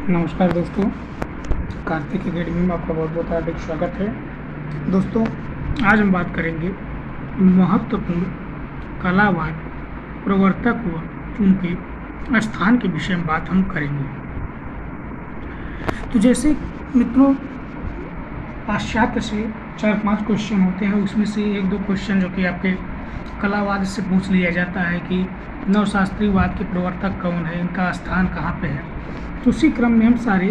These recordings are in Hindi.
नमस्कार दोस्तों, कार्तिक एकेडमी में आपका बहुत बहुत हार्दिक स्वागत है। दोस्तों, आज हम बात करेंगे महत्वपूर्ण कलावाद प्रवर्तक व उनके स्थान के विषय में बात हम करेंगे। तो जैसे मित्रों, पाश्चात्य से 4-5 क्वेश्चन होते हैं, उसमें से 1-2 क्वेश्चन जो कि आपके कलावाद से पूछ लिया जाता है कि नवशास्त्रीयवाद के प्रवर्तक कौन है, इनका स्थान कहाँ पे है। तो उसी क्रम में हम सारे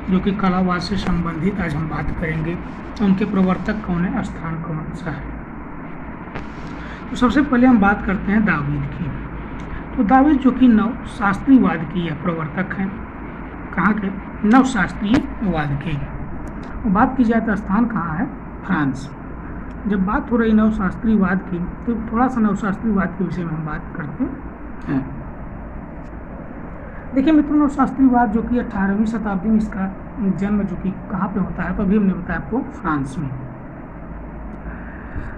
जो कि कलावाद से संबंधित आज हम बात करेंगे, उनके प्रवर्तक कौन है, स्थान कौन सा है। तो सबसे पहले हम बात करते हैं दावीद की। तो दावीद जो कि नवशास्त्रीयवाद की प्रवर्तक हैं। कहाँ के? नवशास्त्रीयवाद के। तो बात की जाए तो स्थान कहाँ है? फ्रांस। जब बात हो रही नवशास्त्रीयवाद की, तो थोड़ा सा नवशास्त्रीयवाद के विषय में हम बात करते हैं। देखिए मित्रों, नवशास्त्रीयवाद जो कि 18वीं शताब्दी में इसका जन्म जो कि कहाँ पे होता है, तो अभी हमने बताया आपको फ्रांस में।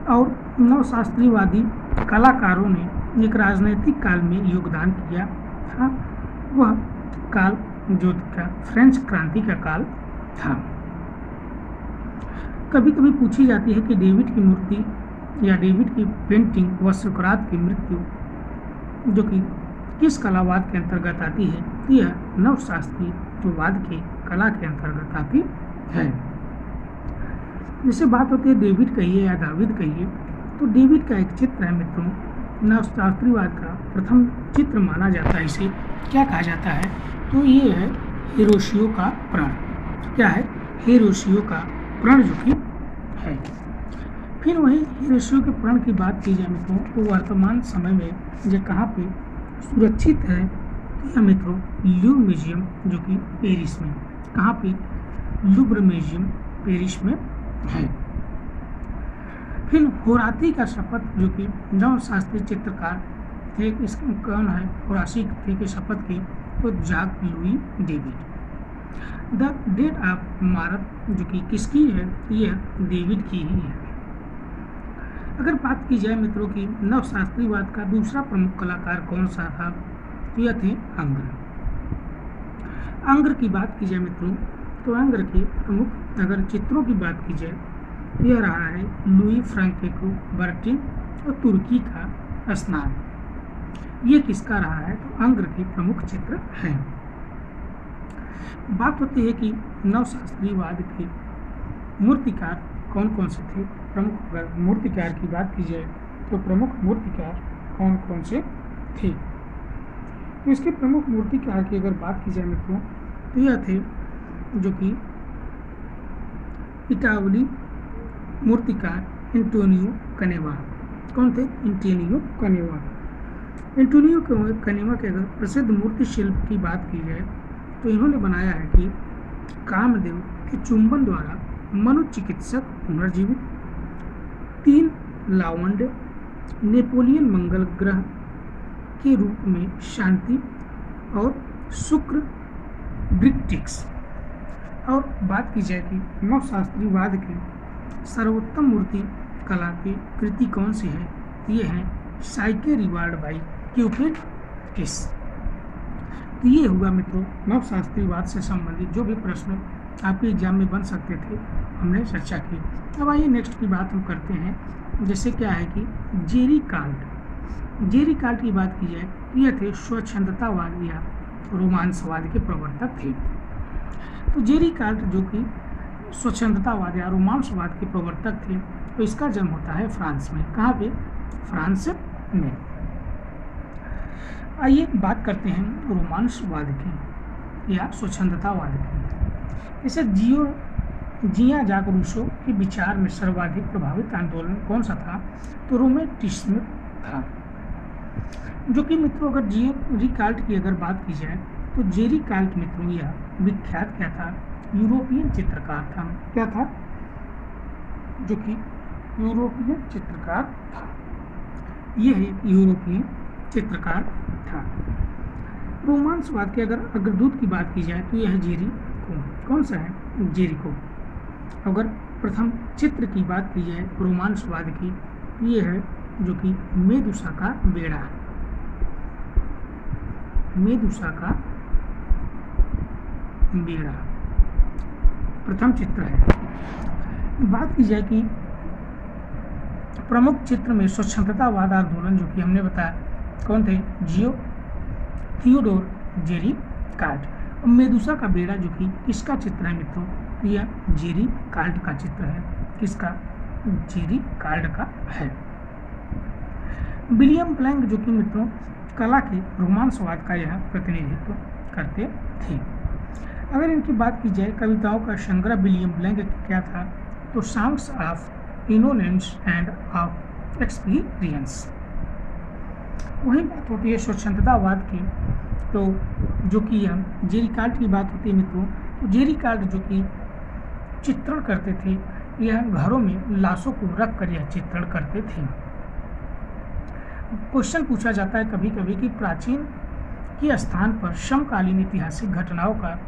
और नवशास्त्रीयवादी कलाकारों ने एक राजनीतिक काल में योगदान किया था। वह काल जो था फ्रेंच क्रांति का काल था। कभी कभी पूछी जाती है कि डेविड की मूर्ति या डेविड की पेंटिंग व सुकरात की मृत्यु जो कि किस कलावाद के अंतर्गत आती है, यह नवशास्त्रीयवाद के कला के अंतर्गत आती है। जैसे बात होती है डेविड कहिए या दावीद कहिए, तो डेविड का एक चित्र है मित्रों, नवशास्त्रीयवाद का प्रथम चित्र माना जाता है। इसे क्या कहा जाता है? तो ये है हिरोशियो का प्रण। क्या है? हिरोशियो का प्रण जो कि है। फिर वही हिरोशियो के प्रण की बात की जाए मित्रों, तो वर्तमान समय में ये कहाँ पे सुरक्षित है? यह मित्रों लूव्र म्यूजियम जो कि पेरिस में। कहाँ पे? लूव्र म्यूजियम पेरिस में है। फिर होराती का शपथ जो कि नवशास्त्रीय चित्रकार थे, इसके कौन है? होरासी थे के शपथ के, तो Jacques Louis David. The date of Marat जो कि किसकी है? यह डेविड की ही है। अगर बात की जाए मित्रों की नवशास्त्रीयवाद का दूसरा प्रमुख कलाकार कौन सा था, तो यह थे अंग्र। अंग्र की बात की जाए मित्रों, तो अंग्र के प्रमुख अगर चित्रों की बात की जाए, यह रहा है लुई फ्रांसेस्को बर्टिन और तुर्की का स्नान। ये किसका रहा है? तो अंग्र के प्रमुख चित्र हैं। बात होती है कि नवशास्त्रीयवाद के मूर्तिकार कौन कौन से थे। प्रमुख अगर मूर्तिकार की बात की जाए, तो प्रमुख मूर्तिकार कौन कौन से थे, तो इसके प्रमुख मूर्तिकार की अगर बात की जाए मित्रों, तो यह थे जो कि इटावली मूर्तिकार एंटोनियो कनेवा। कौन थे? एंटोनियो कनेवा। एंटोनियो कनेवा के अगर प्रसिद्ध मूर्ति शिल्प की बात की जाए, तो इन्होंने बनाया है कि कामदेव के चुंबन द्वारा मनोचिकित्सक पुनर्जीवित, 3 लावण्य, नेपोलियन मंगल ग्रह के रूप में शांति और शुक्र ब्रिक्टिक्स। और बात की जाए कि नवशास्त्रीयवाद के सर्वोत्तम मूर्ति कला की कृति कौन सी है, ये है साइके रिवार्ड बाई क्यूपिड किस। तो ये हुआ मित्रों नवशास्त्रीयवाद से संबंधित जो भी प्रश्न आपके एग्जाम में बन सकते थे, हमने चर्चा की। अब आइए नेक्स्ट की बात हम करते हैं। जैसे क्या है कि जेरी कार्ट। जेरी कार्ट की बात की जाए, यह थे स्वच्छंदतावाद या रोमांसवाद के प्रवर्तक थे। तो जेरी कार्ट जो कि स्वच्छंदतावाद या रोमांसवाद के प्रवर्तक थे, तो इसका जन्म होता है फ्रांस में। कहाँ पे? फ्रांस में। आइए बात करते हैं रोमांसवाद की या स्वच्छंदतावाद की। जैसे जिया जाक रूसो के विचार में सर्वाधिक प्रभावित आंदोलन कौन सा था? तो रोमेंटिसिज्म था। जो कि मित्रों अगर जेरी कार्ट की अगर बात की जाए, तो जेरी कार्ट मित्रों यह विख्यात क्या था? यूरोपियन चित्रकार था। क्या था? जो कि यूरोपियन चित्रकार था। यह यूरोपियन चित्रकार था। रोमांसवाद के अगर अग्रदूत की बात की जाए, तो यह जेरिको। कौन सा है? जेरिको। अगर प्रथम चित्र की बात की जाए रोमांसवाद की, ये है जो कि मेदुसा का बेड़ा। मेदुसा का बेड़ा प्रथम चित्र है। बात की जाए कि प्रमुख चित्र में स्वच्छंदतावाद आंदोलन जो कि हमने बताया कौन थे, थियोडोर जेरी कार्ड। और मेदुसा का बेड़ा जो कि किसका चित्र है मित्रों, यह जेरी कार्ड का चित्र है। किसका, जेरी कार्ड का है। विलियम ब्लैंक जो कि मित्रों कला के रोमांसवाद का यह प्रतिनिधित्व करते थे। अगर इनकी बात की जाए कविताओं का संग्रह विलियम ब्लैंक क्या था, तो songs of innocence and of experience. वही बात होती है स्वच्छंदतावाद की, तो जो कि हम जेरी कार्ड की बात होती है मित्रों, तो जेरी कार्ड जो कि चित्रण करते थे, यह घरों में लाशों को रख कर यह चित्रण करते थे। क्वेश्चन पूछा जाता है कभी कभी कि प्राचीन के स्थान पर समकालीन ऐतिहासिक घटनाओं का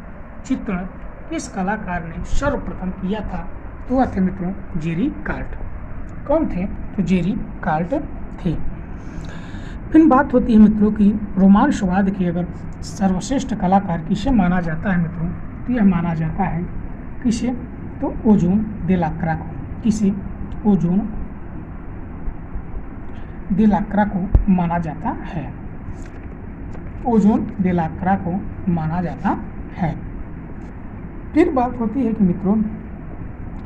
चित्रण किस कलाकार ने सर्वप्रथम किया था, तो वह थे मित्रों जेरी कार्ड। कौन थे, तो जेरी कार्ड थे। फिर बात होती है मित्रों की रोमांसवाद की अगर सर्वश्रेष्ठ कलाकार किसे माना जाता है मित्रों, तो यह माना जाता है किसे, तो ओजोन देलाक्रा को। किसे, ओजोन देलाक्रा को माना जाता है। ओजोन देलाक्रा को माना जाता है। फिर बात होती है कि मित्रों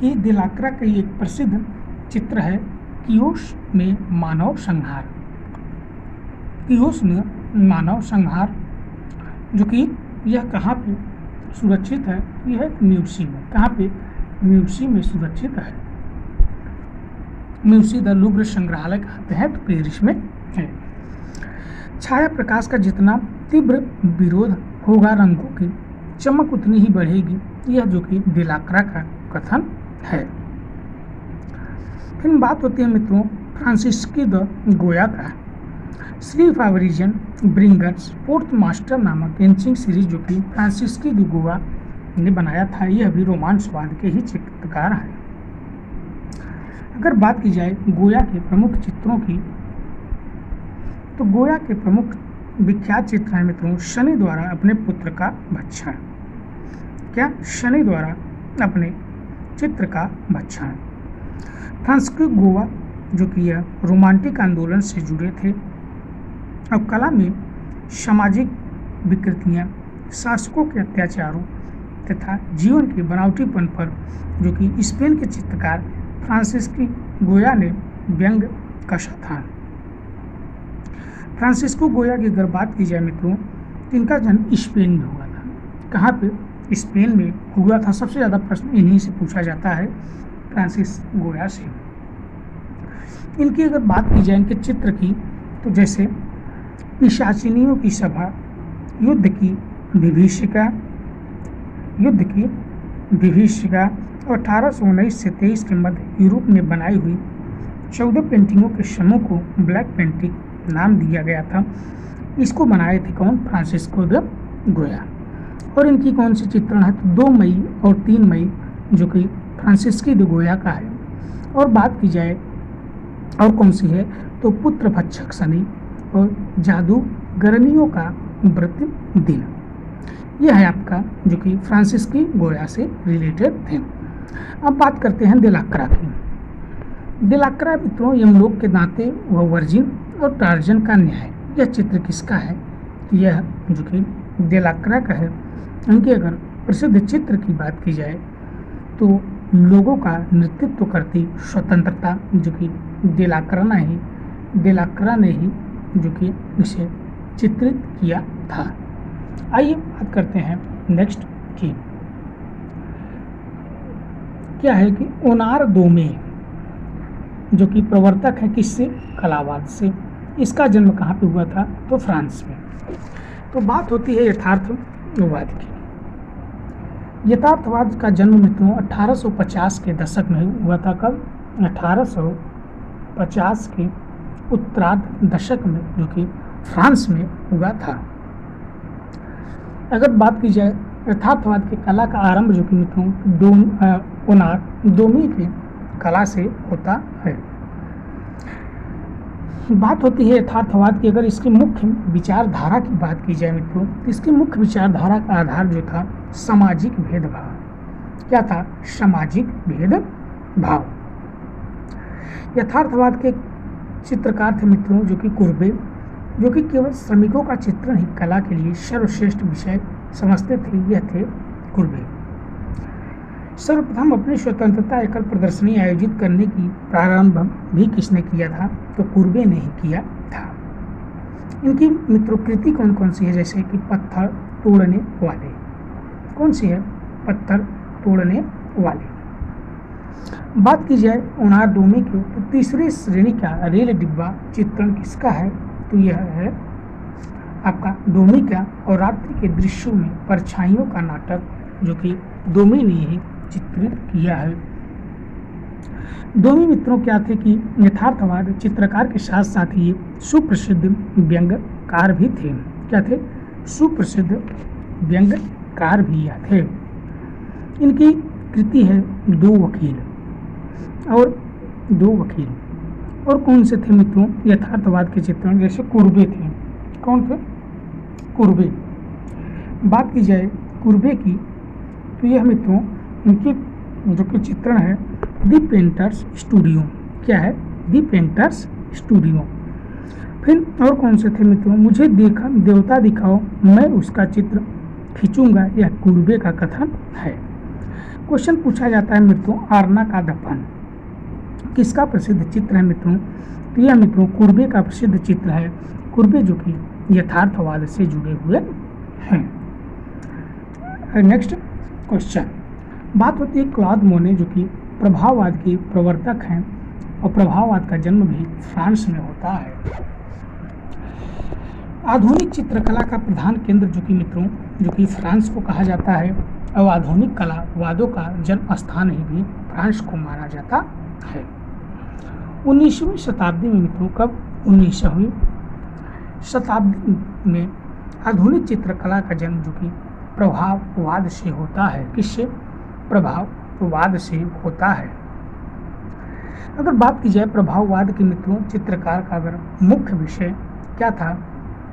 कि देलाक्रा का एक प्रसिद्ध चित्र है कियोस में मानव संहार। कियोस में मानव संहार जो कि यह कहाँ पे सुरक्षित है, यह है म्यूजियम में। कहाँ पे, म्यूजियम में सुरक्षित है। म्यूजियम द लूव्र संग्रहालय कहते हैं, तो पेरिस में है। छाया प्रकाश का जितना तीव्र विरोध होगा रंगों की चमक उतनी ही बढ़ेगी, यह जो कि देलाक्रा का कथन है। फिर बात होती है मित्रों फ्रांसिस्की द गोया का। श्री फावरिजन ब्रिंगर्स फोर्थ मास्टर नामक एंचिंग सीरीज जो कि फ्रांसिस्की द गोया ने बनाया था, यह भी रोमांसवाद के ही चित्रकार हैं। अगर बात की जाए गोया के प्रमुख चित्रों की, तो गोया के प्रमुख विख्यात चित्र हैं मित्रों शनि द्वारा अपने पुत्र का भक्षण। क्या, शनि द्वारा अपने चित्र का भक्षण। फ्रांसिस्की गोया जो कि यह रोमांटिक आंदोलन से जुड़े थे और कला में सामाजिक विकृतियाँ, शासकों के अत्याचारों तथा जीवन के बनावटीपन पर जो कि स्पेन के चित्रकार फ्रांसिस्की गोया ने व्यंग कसा था। फ्रांसिस्को गोया की अगर बात की जाए मित्रों, तो इनका जन्म स्पेन में हुआ था। कहाँ पे, स्पेन में हुआ था। सबसे ज़्यादा प्रश्न इन्हीं से पूछा जाता है, फ्रांसिस गोया से। इनकी अगर बात की जाए इनके चित्र की, तो जैसे पिशाचिनियों की सभा, युद्ध की विभीषिका और 1819 से 23 के मध्य यूरोप में बनाई हुई 14 पेंटिंगों के समूह को ब्लैक पेंटिंग नाम दिया गया था। इसको बनाए थे कौन, फ्रांसिस्को द गोया। और इनकी कौन सी चित्रण है, तो 2 मई और 3 मई जो कि फ्रांसिस्की द गोया का है। और बात की जाए और कौन सी है, तो पुत्र भक्षक शनि और जादूगरनियों का व्रत दिन। यह है आपका जो कि फ्रांसिस्की गोया से रिलेटेड थे। अब बात करते हैं देलाक्रा की। देलाक्रा मित्रों यमलोक के दांते व वर्जिन और टार्जन का न्याय, यह चित्र किसका है, यह जो कि देलाक्रा का है। उनके अगर प्रसिद्ध चित्र की बात की जाए तो लोगों का नेतृत्व करती स्वतंत्रता जो कि देलाक्रा ने ही जो कि इसे चित्रित किया था। आइए बात करते हैं नेक्स्ट की। क्या है कि ओनार दोमे जो कि प्रवर्तक है किससे, कलावाद से। इसका जन्म कहाँ पे हुआ था, तो फ्रांस में। तो बात होती है यथार्थवाद की। यथार्थवाद का जन्म मित्रों 1850 के दशक में हुआ था। कब, 1850 के उत्तरार्ध दशक में जो कि फ्रांस में हुआ था। अगर बात की जाए यथार्थवाद के कला का आरंभ जो कि मित्रों ओनार दोमी के कला से होता है। बात होती है यथार्थवाद की। अगर इसकी मुख्य विचारधारा की बात की जाए मित्रों, तो इसकी मुख्य विचारधारा का आधार जो था सामाजिक भेदभाव। क्या था? सामाजिक भेदभाव। यथार्थवाद के चित्रकार थे मित्रों जो कि कुर्बे, जो कि केवल श्रमिकों का चित्रण ही कला के लिए सर्वश्रेष्ठ विषय समझते थे। यह थे कुर्बे। सर्वप्रथम अपनी स्वतंत्रता एकल प्रदर्शनी आयोजित करने की प्रारंभ भी किसने किया था? तो कुर्बे ने ही किया था। इनकी मित्रों कृति कौन कौन सी है? जैसे कि पत्थर तोड़ने वाले। कौन सी है? पत्थर तोड़ने वाले। बात की जाए ओनार डोमी की, तो तीसरी श्रेणी का रेल डिब्बा चित्रण किसका है? तो यह है आपका डोमी का, और रात्रि के दृश्यों में परछाइयों का नाटक जो कि डोमी ने ही चित्रित किया है। डोमी मित्रों क्या थे कि यथार्थवाद चित्रकार के साथ साथ ही सुप्रसिद्ध व्यंग्यकार भी थे। क्या थे? सुप्रसिद्ध व्यंग्यकार भी यह थे। इनकी कृति है दो वकील और कौन से थे मित्रों यथार्थवाद के चित्रण? जैसे कुर्बे थे। कौन थे? कुर्बे। बात की जाए कुर्बे की, तो यह मित्रों इनके जो कि चित्रण है दी पेंटर्स स्टूडियो। क्या है? दी पेंटर्स स्टूडियो। फिर और कौन से थे मित्रों? मुझे देखा देवता दिखाओ, मैं उसका चित्र खींचूंगा। यह कुर्बे का कथन है। क्वेश्चन पूछा जाता है मित्रों आरना का दफन किसका प्रसिद्ध चित्र है मित्रों? तो यह मित्रों कुर्बे का प्रसिद्ध चित्र है। कुर्बे जो कि यथार्थवाद से जुड़े हुए हैं। नेक्स्ट क्वेश्चन, बात होती है क्लॉद मोने जो कि प्रभाववाद के प्रवर्तक हैं, और प्रभाववाद का जन्म भी फ्रांस में होता है। आधुनिक चित्रकला का प्रधान केंद्र जो कि मित्रों जो कि फ्रांस को कहा जाता है, और आधुनिक कलावादों का जन्म स्थान ही भी फ्रांस को माना जाता है। 19वीं शताब्दी में मित्रों, कब? 19वीं शताब्दी में आधुनिक चित्रकला का जन्म जो कि प्रभाववाद से होता है। किससे? प्रभाववाद से होता है। अगर बात की जाए प्रभाववाद के मित्रों चित्रकार का अगर मुख्य विषय क्या था,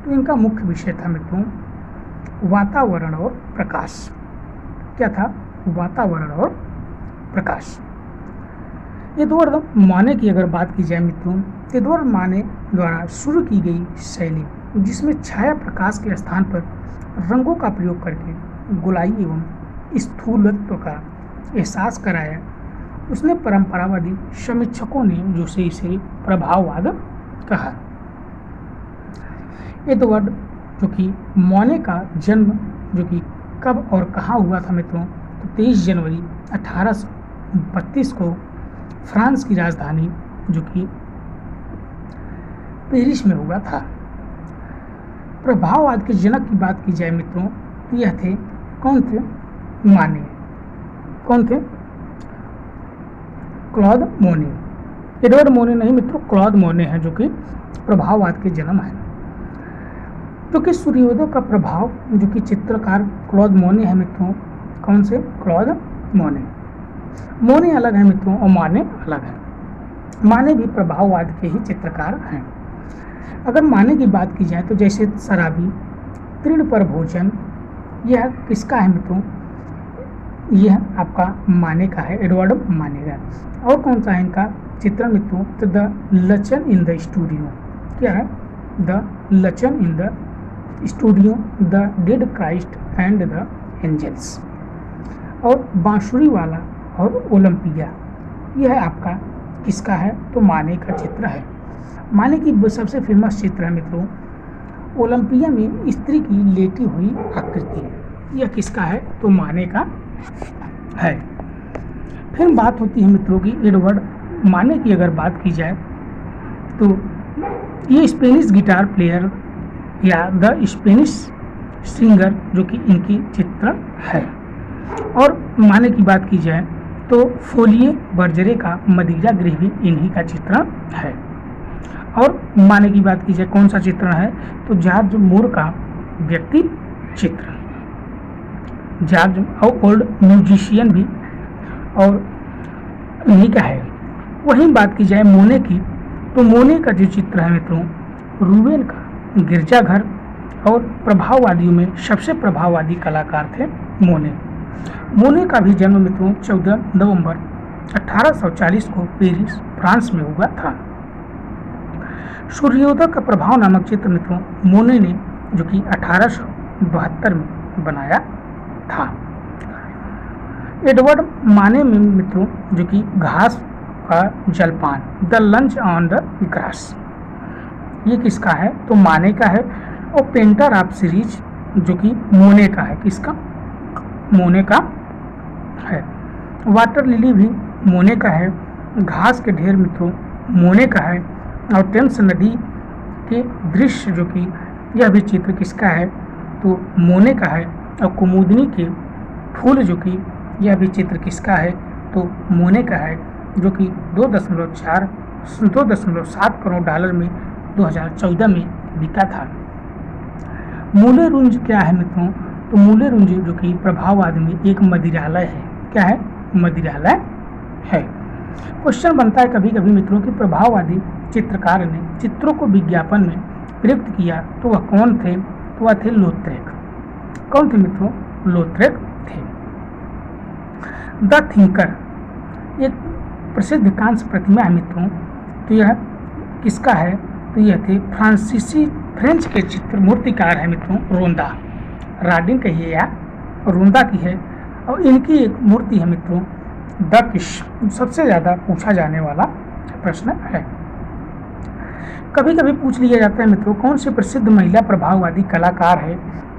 तो इनका मुख्य विषय था मित्रों वातावरण और प्रकाश। क्या था? वातावरण और प्रकाश। एडवर्ड माने की अगर बात की जाए मित्रों, एडवर्ड माने द्वारा शुरू की गई शैली जिसमें छाया प्रकाश के स्थान पर रंगों का प्रयोग करके गोलाई एवं स्थूलत्व का एहसास कराया, उसने परंपरावादी समीक्षकों ने जो से इसे प्रभाववाद कहा। एडवर्ड जो कि माने का जन्म जो कि कब और कहाँ हुआ था मित्रों? तो 23 जनवरी 1832 को फ्रांस की राजधानी जो कि पेरिस में हुआ था। प्रभाववाद के जनक की बात की जाए मित्रों, तो यह थे कौन थे? माने। कौन थे? क्लॉद मोने। एडवर्ड मोने नहीं मित्रों, क्लॉद मोने हैं जो कि प्रभाववाद के जन्म है। तो कि सूर्योदय का प्रभाव जो कि चित्रकार क्लॉद मोने है मित्रों। कौन से? क्लॉद मोने। मोने अलग है मित्रों और माने अलग है। माने भी प्रभाववाद के ही चित्रकार हैं। अगर माने की बात की जाए तो जैसे शराबी, तृण पर भोजन, यह किसका है मित्रों? यह आपका माने का है, एडवर्ड माने का। और कौन सा है इनका चित्रण मित्रों? तो the luncheon in the studio. क्या है? The luncheon in the studio, the dead Christ and the angels. और बांसुरी वाला और ओलंपिया, यह आपका किसका है? तो माने का चित्र है। माने की सबसे फेमस चित्र है मित्रों ओलंपिया में स्त्री की लेटी हुई आकृति। यह किसका है? तो माने का है। फिर बात होती है मित्रों की एडवर्ड माने की अगर बात की जाए तो ये स्पेनिश गिटार प्लेयर या द स्पेनिश सिंगर जो कि इनकी चित्र है। और माने की बात की जाए तो फोलिए बर्जरे का मदिरा गृह भी इन्हीं का चित्रण है। और माने की बात की जाए कौन सा चित्रण है? तो जॉर्ज मूर का व्यक्ति चित्र। जॉर्ज और ओल्ड म्यूजिशियन भी और इन्हीं का है। वहीं बात की जाए मोने की, तो मोने का जो चित्र है मित्रों, रूबेन का गिरजाघर, और प्रभाववादियों में सबसे प्रभाववादी कलाकार थे मोने। मोने का भी जन्म मित्रों 14 नवंबर 1840 को पेरिस फ्रांस में हुआ था। सूर्योदय का प्रभाव नामक चित्र मित्रों मोने ने जो कि 1872 में बनाया था। एडवर्ड माने में मित्रों जो कि घास का जलपान, the lunch on the grass, ये किसका है? तो माने का है। और पेंटर ऑफ सीरीज जो कि मोने का है। किसका? मोने का है। वाटर लिली भी मोने का है। घास के ढेर मित्रों मोने का है। और टेम्स नदी के दृश्य जो कि यह भी चित्र किसका है? तो मोने का है। और कुमुदनी के फूल जो कि यह भी चित्र किसका है? तो मोने का है, जो कि 2.7 करोड़ डॉलर में 2014 में बिका था। मूले रुंज क्या है मित्रों? तो मूले रुंज जो कि प्रभाववाद में एक मदिरालय है। क्या है? मदिरालय है। क्वेश्चन बनता है कभी कभी मित्रों कि प्रभाववादी चित्रकार ने चित्रों को विज्ञापन में प्रयुक्त किया तो वह कौन थे? तो वह थे लोथ्रेक। कौन थे मित्रों? लोथ्रेक थे। द थिंकर एक प्रसिद्ध कांस्य प्रतिमा है मित्रों, तो यह किसका है? तो यह थे फ्रेंच के चित्र मूर्तिकार है मित्रों रोंदा। राडिन कहिए या रोंदा की है। और इनकी एक मूर्ति है मित्रों द किश, सबसे ज़्यादा पूछा जाने वाला प्रश्न है। कभी कभी पूछ लिया जाता है मित्रों कौन सी प्रसिद्ध महिला प्रभाववादी कलाकार है?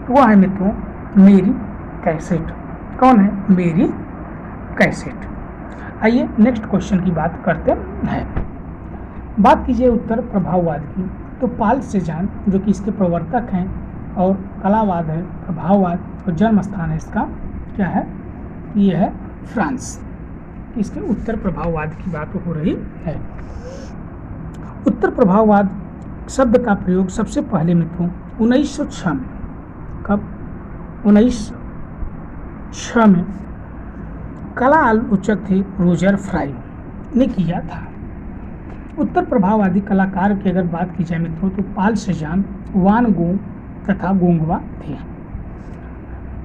तो वह है मित्रों मेरी कैसेट। कौन है? मेरी कैसेट। आइए नेक्स्ट क्वेश्चन की बात करते हैं। बात कीजिए उत्तर प्रभाववाद की, तो पाल सेजान जो कि इसके प्रवर्तक हैं, और कलावाद है, प्रभाववाद, और जन्म स्थान है इसका क्या है? ये है फ्रांस। इसके उत्तर प्रभाववाद की बात हो रही है। उत्तर प्रभाववाद शब्द का प्रयोग सबसे पहले मित्रों 1906 में, कब? 1906 में कला आलोचक थे रोजर फ्राई ने किया था। उत्तर प्रभाववादी कलाकार की अगर बात की जाए मित्रों तो पाल सेजान, वान गोग तथा गोंगवा थे।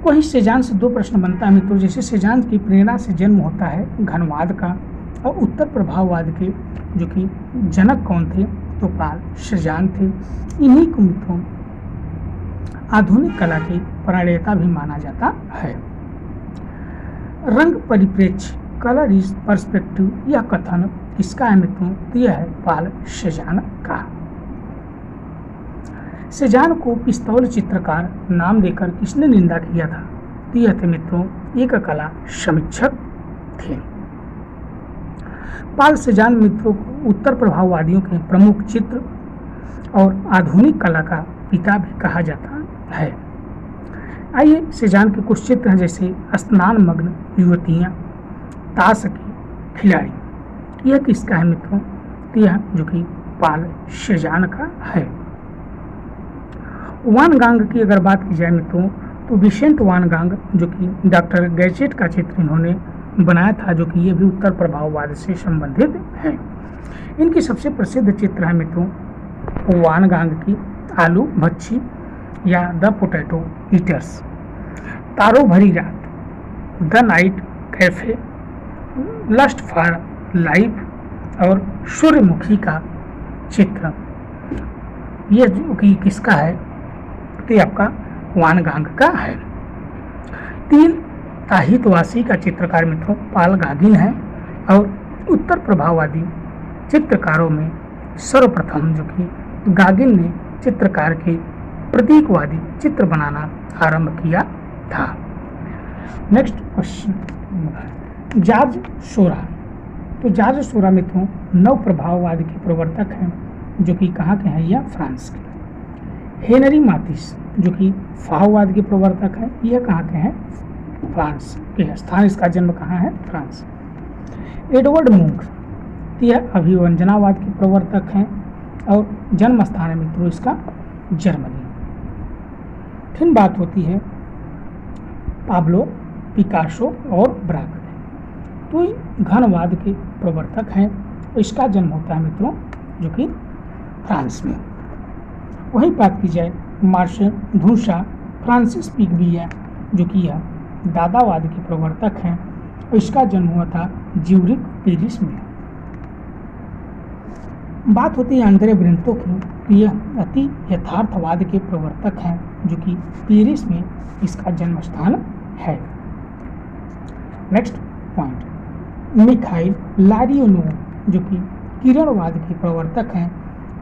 वही सेजान से दो प्रश्न बनता है मित्रों, जैसे सेजान की प्रेरणा से जन्म होता है घनवाद का, और उत्तर प्रभाववाद के जो कि जनक कौन थे? तो पाल सेजान थे। इन्हीं को मित्रों आधुनिक कला के प्रणेता भी माना जाता है। रंग परिप्रेक्ष्य, कलर इज पर्सपेक्टिव, यह कथन किसका है मित्रों? तो यह है पाल सेजान का। सेजान को पिस्तौल चित्रकार नाम देकर किसने निंदा किया था? तो यह थे मित्रों एक कला समीक्षक थे। पाल सेजान मित्रों को उत्तर प्रभाववादियों के प्रमुख चित्र और आधुनिक कला का पिता भी कहा जाता है। आइए सेजान के कुछ चित्र हैं, जैसे स्नान मग्न युवतियाँ, ताश के खिलाड़ी, यह किसका है मित्रों? तो यह जो कि पाल सेजान का है। वान गांग की अगर बात की जाए मित्रों तो विसेंट वान गांग जो कि डॉक्टर गैजेट का चित्र इन्होंने बनाया था, जो कि ये भी उत्तर प्रभाववाद से संबंधित है। इनकी सबसे प्रसिद्ध चित्र है मित्रों वान गांग की आलू भच्छी या द पोटैटो ईटर्स, तारों भरी रात, the night cafe, lust for life, और सूर्यमुखी का चित्र। ये जो कि किसका है? तो ये आपका वान गांग का है। तीन ताहितवासी का चित्रकार मित्रों पाल गागिन है, और उत्तर प्रभाववादी चित्रकारों में सर्वप्रथम जो कि गागिन ने चित्रकार के प्रतीकवादी चित्र बनाना आरंभ किया था। नेक्स्ट क्वेश्चन, जॉर्ज सोरा। तो जॉर्ज सोरा मित्रों नव प्रभाववाद के प्रवर्तक हैं, जो कि कहाँ के हैं? या फ्रांस के। हेनरी मातिस जो कि फाहवाद के प्रवर्तक हैं, यह कहाँ के हैं? फ्रांस के हैं। स्थान इसका जन्म कहाँ है? फ्रांस। एडवर्ड मुंक यह अभिव्यंजनावाद के प्रवर्तक हैं, और जन्म स्थान है मित्रों इसका जर्मनी। फिर बात होती है पाब्लो पिकासो और ब्राग, तो घनवाद के प्रवर्तक हैं। इसका जन्म होता है मित्रों जो कि फ्रांस में। वहीं बात की जाए मार्शल धूसा फ्रांसिस पिग्बिया, जो कि यह दादावाद के प्रवर्तक हैं और इसका जन्म हुआ था ज्यूरिख पेरिस में। बात होती है आंद्रे ब्रेंतो की, तो यह अति यथार्थवाद के प्रवर्तक हैं, जो कि पेरिस में इसका जन्म स्थान है। नेक्स्ट पॉइंट, मिखाइल लारियोनोव, जो कि किरणवाद के प्रवर्तक हैं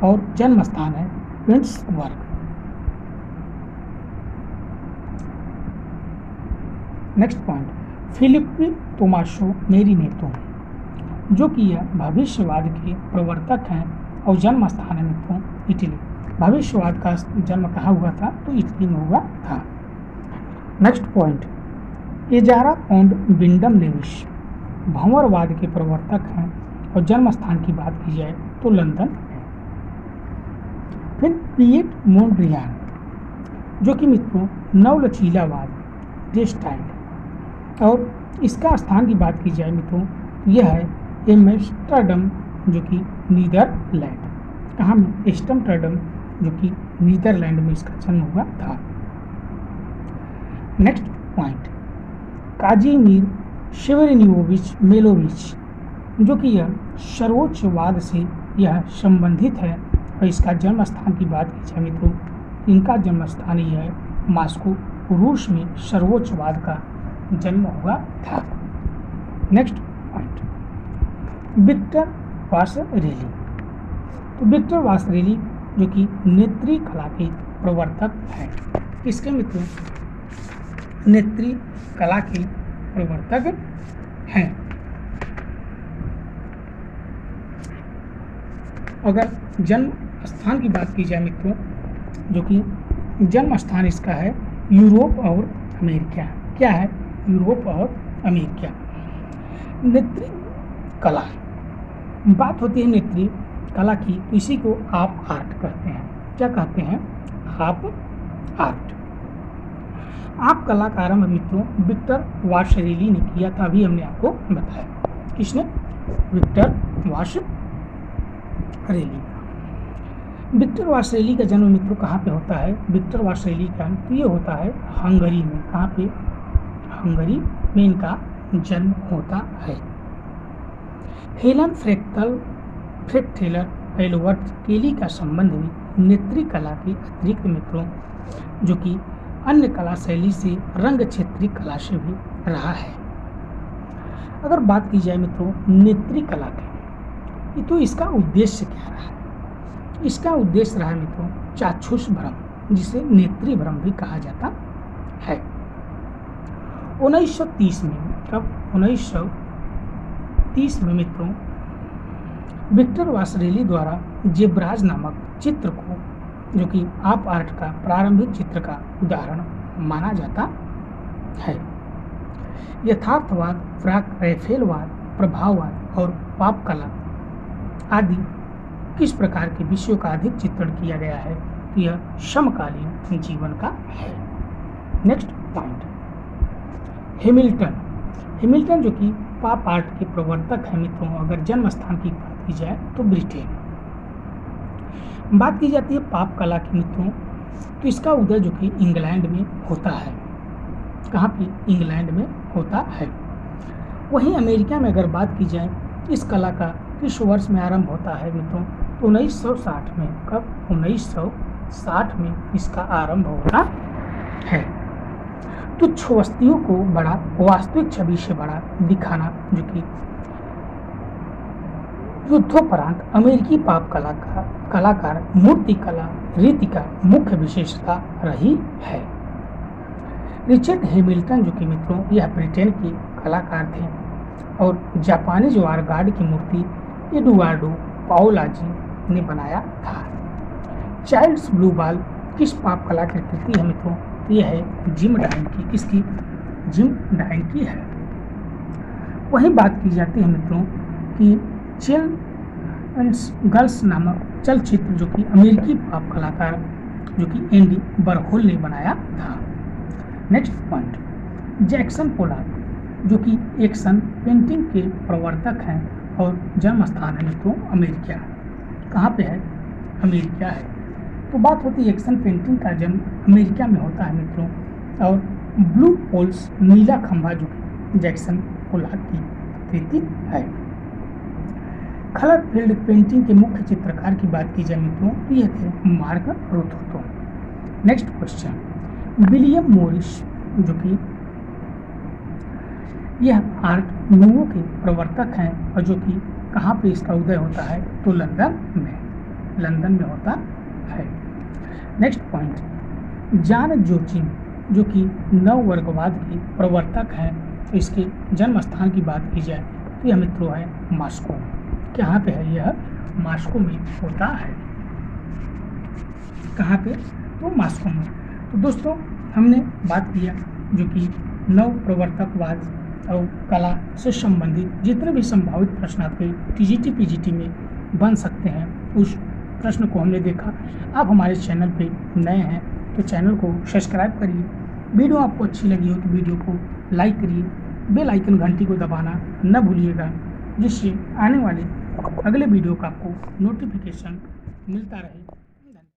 और जन्म स्थान है पिट्सबर्ग। नेक्स्ट पॉइंट, फिलिप्पी तोमासो मेरिनेतो, जो कि यह भविष्यवाद के प्रवर्तक हैं और जन्म स्थान है मित्रों इटली। भविष्यवाद का जन्म कहाँ हुआ था? तो इटली में हुआ था। Next point, एजारा pond Bindam Levi's भंवरवाद के प्रवर्तक हैं और जन्म स्थान की बात की जाए तो लंदन है। फिर पिएट मोंड्रियान, जो कि मित्रों नवलचीलावाद डेस्टाइल, और इसका स्थान की बात की जाए मित्रों यह है एम्स्टर्डम, जो कि नीदरलैंड। कहाँ में? एम्स्टर्डम, जो कि नीदरलैंड में इसका जन्म हुआ था। नेक्स्ट पॉइंट, काजीमीर शेवरेनियोविच मेलोविच, जो कि यह सर्वोच्चवाद से यह संबंधित है और इसका जन्म स्थान की बात की जाए मित्रों इनका जन्म स्थान यह है मॉस्को, रूस में सर्वोच्चवाद का जन्म हुआ था। Next point, Victor Vasarely. तो विक्टर वासरेली जो कि नेत्री कला के प्रवर्तक हैं। किसके मित्रों? नेत्री कला के प्रवर्तक हैं। अगर जन्म स्थान की बात की जाए मित्रों, जो कि जन्म स्थान इसका है यूरोप और अमेरिका। क्या है? यूरोप और अमेरिका। नेत्री कला, बात होती है नेत्री कला की, तो इसी को आप आर्ट कहते हैं। क्या कहते हैं? आप आर्ट। आप कला का आरंभ मित्रों विक्टर वासरेली ने किया था, अभी हमने आपको बताया। किसने? विक्टर वासरेली। विक्टर वासरेली का जन्म मित्रों कहाँ पे होता है? विक्टर वासरेली का तो ये होता है हंगरी में। कहाँ पे? हंगरी में इनका जन्म होता है। हेलन फ्रेक्टेलर एल्बर्ट केली का संबंध भी नेत्री कला के अतिरिक्त मित्रों जो कि अन्य कला शैली से रंग क्षेत्रीय कला से भी रहा है। अगर बात की जाए मित्रों नेत्री कला की, तो इसका उद्देश्य क्या रहा है? इसका उद्देश्य रहा मित्रों चाक्षुष भ्रम, जिसे नेत्री भ्रम भी कहा जाता है। 1930 में, कब? 1930 में मित्रों विक्टर वासरेली द्वारा जेब्राज नामक चित्र को, जो कि आप आर्ट का प्रारंभिक चित्र का उदाहरण माना जाता है। यथार्थवाद, रैफेलवाद, प्रभाववाद और पाप कला आदि किस प्रकार के विषयों का अधिक चित्रण किया गया है? तो यह समकालीन जीवन का है। नेक्स्ट पॉइंट, हेमिल्टन जो कि पाप आर्ट के प्रवर्तक है मित्रों। अगर जन्म स्थान की बात की जाए तो ब्रिटेन। बात की जाती है पाप कला की मित्रों, तो इसका उदय जो कि इंग्लैंड में होता है। कहाँ पे? इंग्लैंड में होता है। वहीं अमेरिका में अगर बात की जाए इस कला का किस वर्ष में आरंभ होता है मित्रों? तो 1960 में। कब? 1960 में इसका आरंभ होता है। तुच्छ वस्तुओं को बड़ा वास्तविक छवि से बड़ा दिखाना, जो कि युद्धोपरांत अमेरिकी पाप कला का कलाकार मूर्ति कला रीति का मुख्य विशेषता रही है। रिचर्ड हेमिल्टन जो कि मित्रों यह ब्रिटेन के कलाकार थे और जापानीज वार गार्ड की मूर्ति एडुआर्डो पाओलाजी ने बनाया था। चाइल्ड्स ब्लू बॉल किस पाप कला की कृति है मित्रों? यह है जिम डाइन की। किसकी? जिम डाइन की है। वहीं बात की जाती है मित्रों कि चिल्ड्रंस गर्ल्स नामक चलचित्र जो कि अमेरिकी पाप कलाकार जो कि एंडी वॉरहोल ने बनाया था। नेक्स्ट पॉइंट, जैक्सन पोलार्ड जो कि एक्शन पेंटिंग के प्रवर्तक हैं और जन्म स्थान है मित्रों अमेरिका। कहाँ पे है? अमेरिका है। तो बात होती है एक्शन पेंटिंग का जन्म अमेरिका में होता है मित्रों, और ब्लू पोल्स नीला खंभा जो जैक्सन पोलाक की कृति है। कलर फील्ड पेंटिंग के मुख्य चित्रकार की बात की जाए मित्रों तो ये थे Mark Rothko. Next question, William Morris जो कि यह आर्ट नूवो के प्रवर्तक हैं और जो कि कहाँ पे इसका उदय होता है? तो लंदन में होता है। नेक्स्ट पॉइंट, जॉन जोचिन जो कि नववर्गवाद के प्रवर्तक हैं, तो इसके जन्म स्थान की बात की जाए तो यह मित्रों है मॉस्को। कहाँ पे है? यह मॉस्को में होता है। कहाँ पे? तो मॉस्को में। तो दोस्तों हमने बात किया जो कि नव प्रवर्तकवाद और कला से संबंधित जितने भी संभावित प्रश्न आपके टीजीटी पीजीटी में बन सकते हैं उस प्रश्न को हमने देखा। आप हमारे चैनल पे नए हैं तो चैनल को सब्सक्राइब करिए। वीडियो आपको अच्छी लगी हो तो वीडियो को लाइक करिए, बेल आइकन घंटी को दबाना न भूलिएगा, जिससे आने वाले अगले वीडियो का आपको नोटिफिकेशन मिलता रहे।